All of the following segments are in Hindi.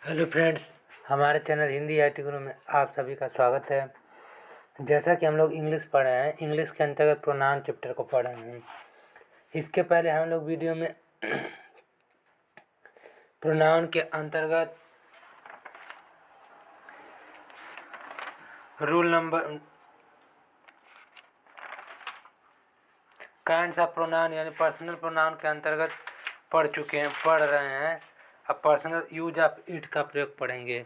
हेलो फ्रेंड्स, हमारे चैनल हिंदी IT गुरु में आप सभी का स्वागत है। जैसा कि हम लोग इंग्लिश पढ़ रहे हैं, इंग्लिश के अंतर्गत प्रोनाउन चैप्टर को पढ़ रहे हैं। इसके पहले हम लोग वीडियो में प्रोनाउन के अंतर्गत rule number kinds of pronoun यानी पर्सनल प्रोनाउन के अंतर्गत पढ़ रहे हैं। अब पर्सनल यूज ऑफ इट का प्रयोग पढ़ेंगे।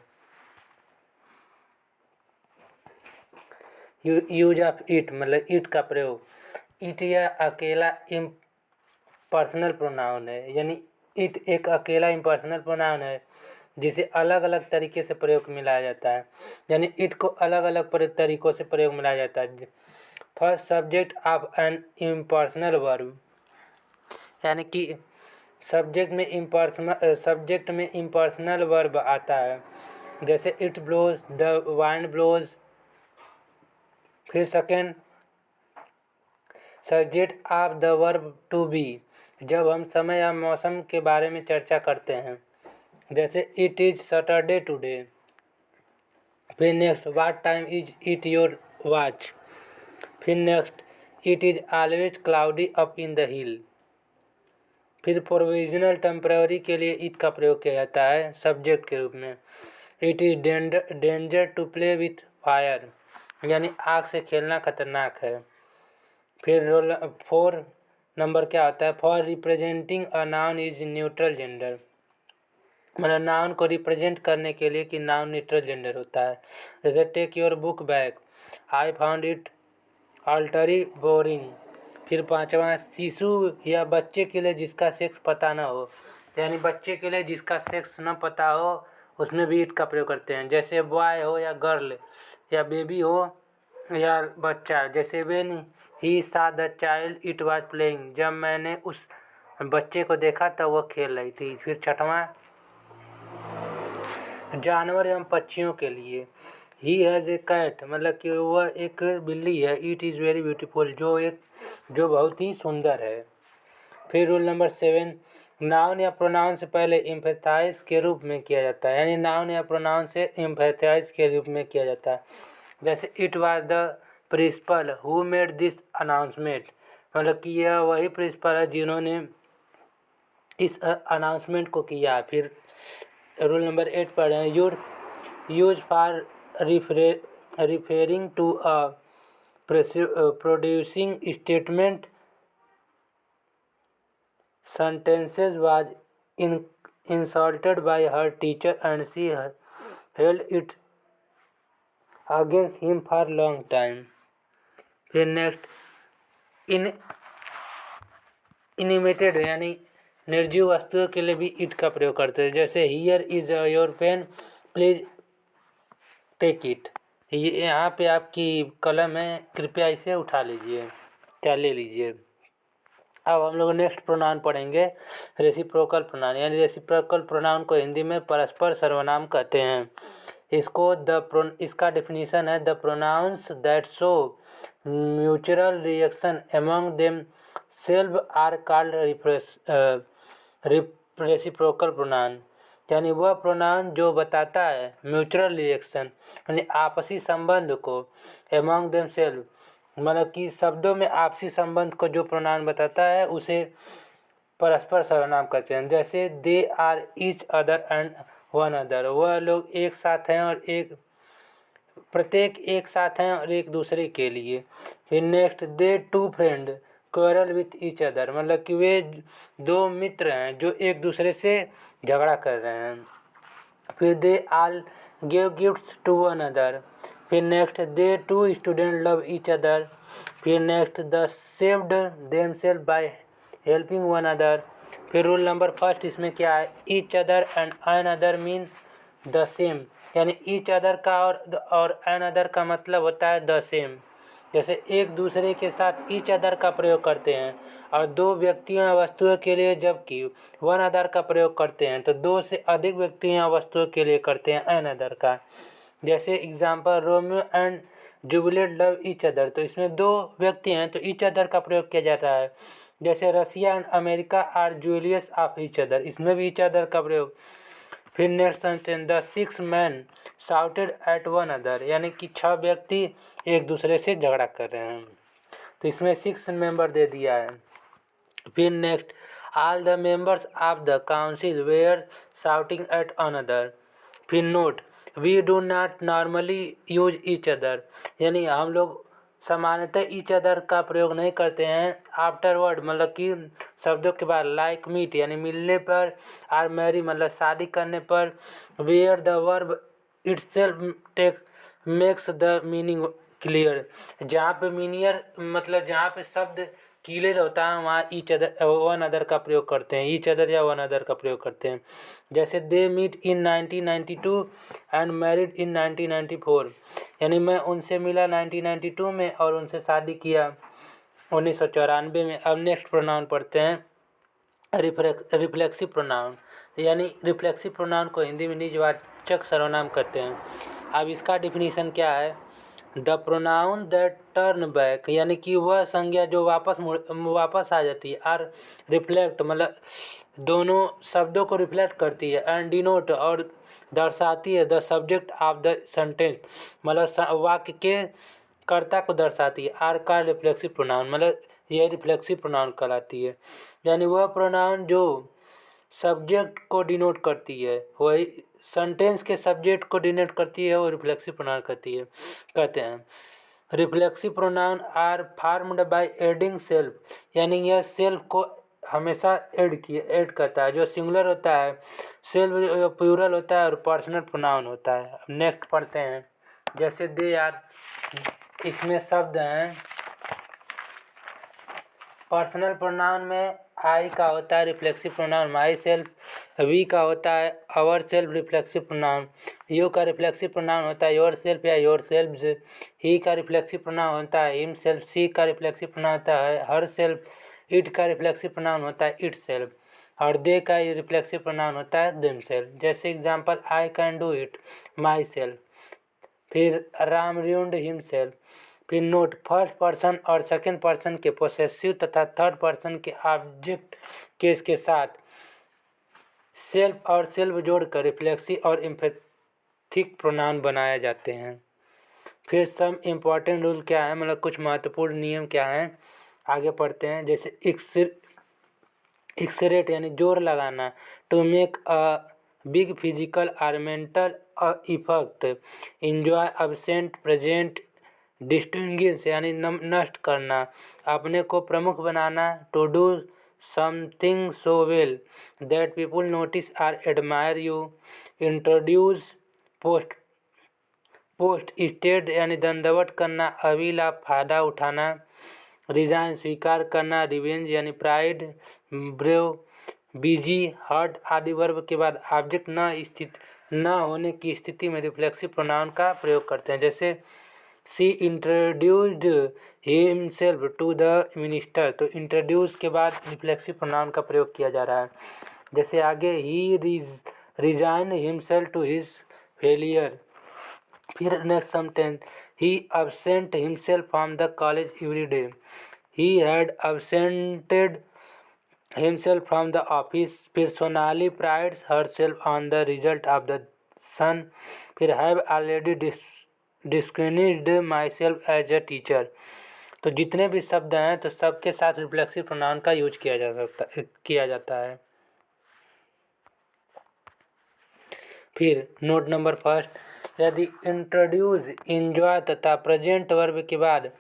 यूज ऑफ इट मतलब इट का प्रयोग। इट यह अकेला पर्सनल प्रोनाउन है, यानी इट एक अकेला इम्पर्सनल प्रोनाउन है जिसे अलग अलग तरीके से प्रयोग में लाया जाता है। यानी इट को अलग अलग तरीकों से प्रयोग में लाया जाता है। First, subject of an impersonal verb, यानी कि सब्जेक्ट में इम्पर्सनल वर्ब आता है। जैसे it blows, the wind blows. फिर second, subject of the verb to be, जब हम समय या मौसम के बारे में चर्चा करते हैं। जैसे इट इज़ सैटरडे टुडे। फिर next, what time is it your watch. फिर next, it is always cloudy up in the hill. फिर प्रोविजनल टेम्पररी के लिए इट का प्रयोग किया जाता है सब्जेक्ट के रूप में। It is danger to play with fire, यानी आग से खेलना खतरनाक है। फिर रोल 4 नंबर क्या होता है, for representing a noun is neutral gender, मतलब नाउन को रिप्रेजेंट करने के लिए कि नाउन न्यूट्रल जेंडर होता है। जैसे take your book back, I found it utterly boring. फिर 5वां, शिशु या बच्चे के लिए जिसका सेक्स पता ना हो, यानी बच्चे के लिए जिसका सेक्स न पता हो उसमें भी इट का प्रयोग करते हैं। जैसे बॉय हो या गर्ल, या बेबी हो या बच्चा। जैसे व्हेन ही सा the child it was playing, जब मैंने उस बच्चे को देखा तब वह खेल रही थी। फिर 6वां, जानवर एवं पक्षियों के लिए, ही हैज़ ए कैट, मतलब कि वह एक बिल्ली है। इट इज़ वेरी ब्यूटीफुल, जो बहुत ही सुंदर है। फिर रूल नंबर 7, नाउन या प्रोनाउन से पहले एम्फेसाइज के रूप में किया जाता है, यानी नाउन या प्रोनाउन से एम्फेसाइज के रूप में किया जाता है। जैसे it was the principal who made this announcement, मतलब कि यह वही प्रिंसिपल है जिन्होंने इस अनाउंसमेंट को किया। फिर रूल नंबर 8 पढ़ें, use for referring to a producing statement sentences was insulted by her teacher and she held it against him for long time. फिर नेक्स्ट, इनिमेटेड यानी निर्जीव वस्तुओं के लिए भी इट का प्रयोग करते हैं। जैसे here is your pen, please take it, यहाँ पे आपकी कलम है, कृपया इसे उठा लीजिए, क्या ले लीजिए। अब हम लोग नेक्स्ट प्रोनाउन पढ़ेंगे, रेसिप्रोकल प्रोनाउन, यानी रेसिप्रोकल प्रोनाउन को हिंदी में परस्पर सर्वनाम कहते हैं। इसका डेफिनेशन है, the pronouns that show mutual reaction among them self are called reciprocal pronoun, यानी वह प्रोनाउन जो बताता है म्यूचुअल रिएक्शन यानी आपसी संबंध को, अमंग देम सेल्फ मतलब कि शब्दों में आपसी संबंध को जो प्रोनाउन बताता है उसे परस्पर सर्वनाम कहते हैं। जैसे they are each other and one other, वह लोग एक साथ हैं और प्रत्येक एक साथ हैं और एक दूसरे के लिए। फिर next, they two friend quarrel with each other, मतलब कि वे दो मित्र हैं जो एक दूसरे से झगड़ा कर रहे हैं। फिर they all give gifts to one other. फिर नेक्स्ट, दे two student love each other. फिर next, the saved themself by helping one other. फिर रूल नंबर फर्स्ट इसमें क्या है, each other and an other mean the same, यानी ईच अदर का और एन अदर का मतलब होता है द सेम। जैसे एक दूसरे के साथ ईच अदर का प्रयोग करते हैं और दो व्यक्तियों या वस्तुओं के लिए जबकि वन अदर का प्रयोग करते हैं, तो दो से अधिक व्यक्तियों या वस्तुओं के लिए करते हैं एन अदर का। जैसे example, Romeo and Juliet love each other, तो इसमें दो व्यक्ति हैं तो ईच अदर का प्रयोग किया जाता है। जैसे Russia and America are jealous of each other, इसमें भी ईच अदर का प्रयोग फिर next sentence, the 6 men shouted at one another, यानी कि 6 व्यक्ति एक दूसरे से झगड़ा कर रहे हैं, तो इसमें 6 मेंबर दे दिया है। फिर next, all the members of the council were shouting at another. फिर note, we do not normally use each other, यानी हम लोग सामान्यतः ईच अदर का प्रयोग नहीं करते हैं आफ्टरवर्ड, मतलब कि शब्दों के बाद, लाइक मीट यानी मिलने पर, आर मैरी मतलब शादी करने पर, where the verb itself take makes the meaning clear, जहाँ पे मीनियर मतलब जहाँ पे शब्द क्लियर होता है वहाँ ईच अदर वन अदर का प्रयोग करते हैं, ईच अदर या वन अदर का प्रयोग करते हैं। जैसे they meet in 1992 and married in 1994, यानी मैं उनसे मिला 1992 में और उनसे शादी किया 1994 में। अब नेक्स्ट प्रोनाउन पढ़ते हैं, रिफ्लेक्सिव प्रोनाउन, यानी रिफ्लेक्सिव प्रोनाउन को हिंदी में निजवाचक सर्वनाम कहते हैं। अब इसका डिफिनीशन क्या है, the pronoun that turn back, यानी कि वह संज्ञा जो वापस आ जाती है, आर रिफ्लेक्ट मतलब दोनों शब्दों को रिफ्लेक्ट करती है, एंड डिनोट और दर्शाती है the subject of the sentence, मतलब वाक्य के कर्ता को दर्शाती है। आर का रिफ्लेक्सिव प्रोनाउन मतलब यह रिफ्लेक्सिव प्रोनाउन कहलाती है, यानी वह प्रोनाउन जो सब्जेक्ट को डिनोट करती है, वही सेंटेंस के सब्जेक्ट को डिनोट करती है, वो रिफ्लेक्सिव प्रोनाउन कहते हैं। Reflexive pronoun are formed by adding self, यानी यह सेल्फ को हमेशा ऐड करता है, जो सिंगुलर होता है, सेल्फ प्लूरल होता है और पर्सनल प्रोनाउन होता है। अब नेक्स्ट पढ़ते हैं, जैसे दे आर, इसमें शब्द हैं, पर्सनल प्रोनाउन में आई का होता है reflexive pronoun myself, we का होता है ourself reflexive pronoun, you का रिफ्लेक्सिव प्रोनाउन होता है योर सेल्फ या योर सेल्फ्स, ही का रिफ्लेक्सिव प्रोनाउन होता है हिम सेल्फ, सी का रिफ्लेक्सिव प्रोनाउन होता है हर सेल्फ, इट का रिफ्लेक्सिव प्रोनाउन होता है इट सेल्फ, और दे का रिफ्लेक्सिव प्रोनाउन होता है देम सेल्फ। जैसे example, I can do it my self, फिर राम र्यून्ड हिम सेल्फ। फिर नोट, फर्स्ट पर्सन और सेकंड पर्सन के पोसेसिव तथा थर्ड पर्सन के ऑब्जेक्ट केस के साथ सेल्फ और सेल्फ जोड़कर रिफ्लेक्सिव और एम्फेथिक प्रोनाउन बनाए जाते हैं। फिर सम इम्पॉर्टेंट रूल क्या है, मतलब कुछ महत्वपूर्ण नियम क्या हैं, आगे पढ़ते हैं। जैसे एक्सरेट यानी जोर लगाना, to make a big physical और mental effect, enjoy absent present, distinguish यानी नष्ट करना, अपने को प्रमुख बनाना, to do something so well that people notice और admire you, introduce prostrate यानी दंडवत करना, अभी लाभ फायदा उठाना, रिजाइन स्वीकार करना, रिवेंज यानी प्राइड, ब्रेव बिजी हर्ट आदि वर्ब के बाद ऑब्जेक्ट न होने की स्थिति में रिफ्लेक्सिव प्रोनाउन का प्रयोग करते हैं। जैसे she introduced himself to the minister, तो इंट्रोड्यूस के बाद रिफ्लेक्सिव प्रोनाउन का प्रयोग किया जा रहा है। जैसे आगे, he resign himself to his failure. फिर next sentence, he absent himself from the college every day, he had absented himself from the office। फिर Sonali prides herself on the result of the son। फिर have already distinguished myself as a teacher। तो जितने भी शब्द हैं तो सबके साथ रिफ्लेक्सिव प्रोनाउन का यूज किया जाता है। फिर नोट नंबर फर्स्ट, यदि इंट्रोड्यूस, इंजॉय तथा प्रेजेंट वर्ब के बाद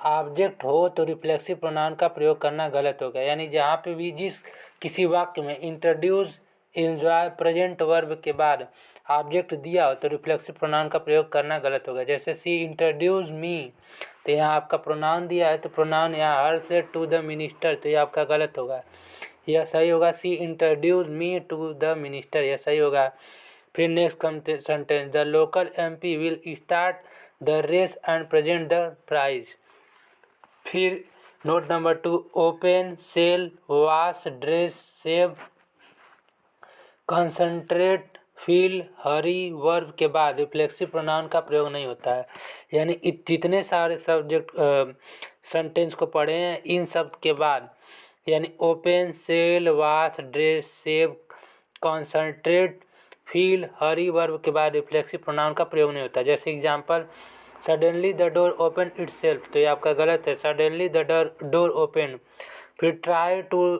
ऑब्जेक्ट हो तो रिफ्लेक्सिव प्रोनाउन का प्रयोग करना गलत होगा, यानी जहाँ पे भी जिस किसी वाक्य में इंट्रोड्यूस, इंजॉय, प्रेजेंट वर्ब के बाद ऑब्जेक्ट दिया हो तो रिफ्लेक्सिव प्रोनाउन का प्रयोग करना गलत होगा। जैसे सी इंट्रोड्यूस मी, तो यहाँ आपका प्रोनाउन दिया है तो प्रोनाउन यहाँ हर से टू द मिनिस्टर, तो ये आपका गलत होगा, यह सही होगा C introduce me to the minister, यह सही होगा। फिर next sentence, the local MP will start the race and present the prize. फिर note number 2, open, sell, wash, dress, save, concentrate, feel, hurry verb के बाद रिफ्लेक्सिव प्रोनाउन का प्रयोग नहीं होता है, यानी जितने सारे सब्जेक्ट सेंटेंस को पढ़े हैं इन शब्द के बाद, यानी open, sell, wash, dress, save, concentrate, feel, hurry verb के बाद रिफ्लेक्सिव प्रोनाउन का प्रयोग नहीं होता। जैसे example, suddenly the door open itself, तो ये आपका गलत है। Suddenly the door open. फिर ट्राई टू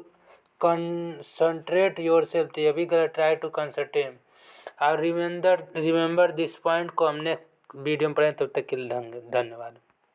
कंसंट्रेट योरसेल्फ, तो ये भी गलत, ट्राई टू कंसंट्रेट। और रिमेंबर दिस पॉइंट को हमने वीडियो में पढ़े। तब तक के लिए धन्यवाद।